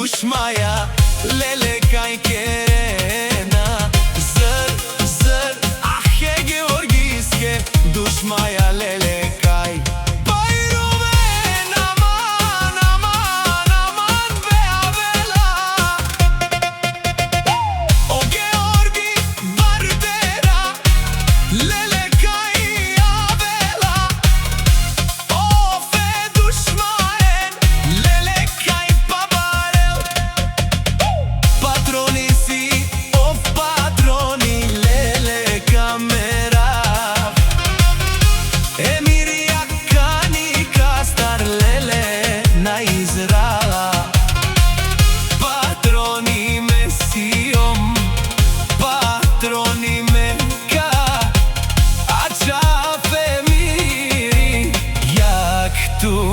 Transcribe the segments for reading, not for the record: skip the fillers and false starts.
dushmaja, lele kaj kerena. Zër, zër, ahe georgiske, dushmaja lele kaj.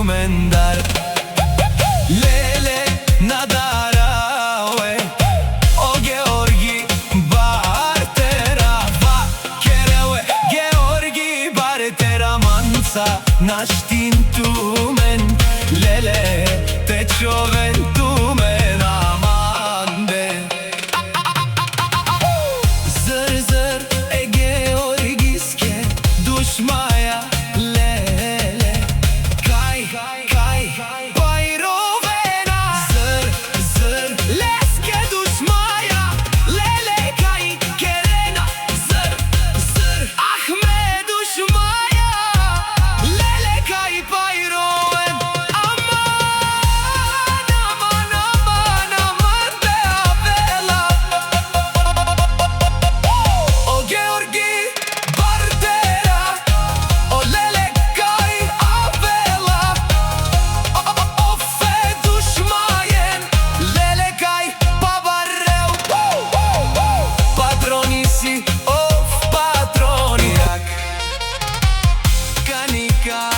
Mendar lele nadarawe o Georgi Bartera va kerewe Georgi Bartera mansa nashtin tumen lele te çoven tumen aman be zır zır e Georgiske dushmaja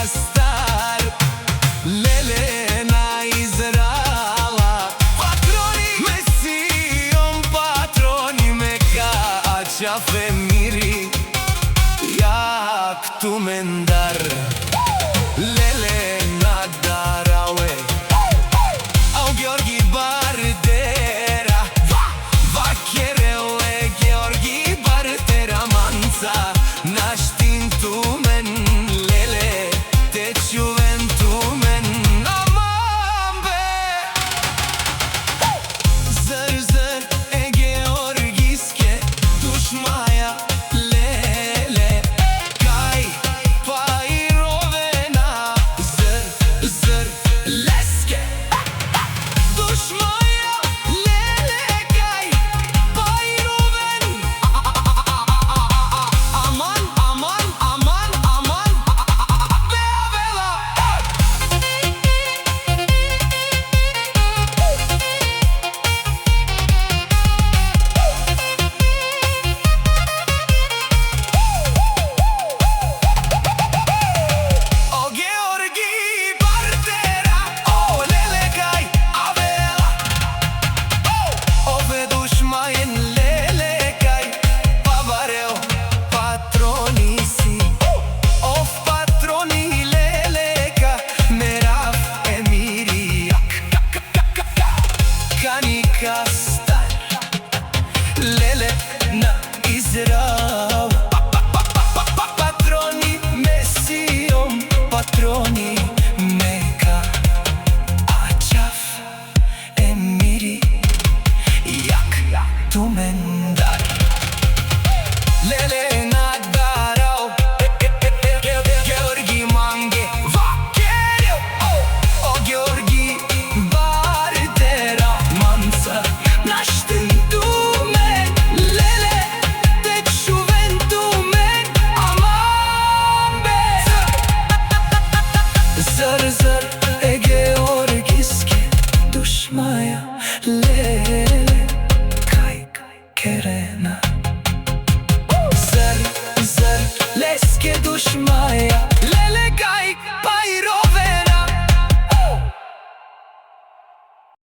Star lele na Izraela patroni Mesion patroni meka açafe miri jak tu mendar lele nadarawe au Georgi Bartera va kerewe Georgi Bartera mansa nashtin tumen juventumen aman be zër zër e Georgiske dushmaja lele kaj pajrovena zër zër leske dushmaja lele kaj pajroven aman aman aman aman Star lele na Izrael patroni Mesion patroni meka açaf emiri jak tu mendar lele nadarau Georgi mange va kerew o Georgi Bartera mansa nashtin tumen lele te juventumen aman be zër zër e Georgiske dushmaja lele kaj kerena zër zër leske dushmaja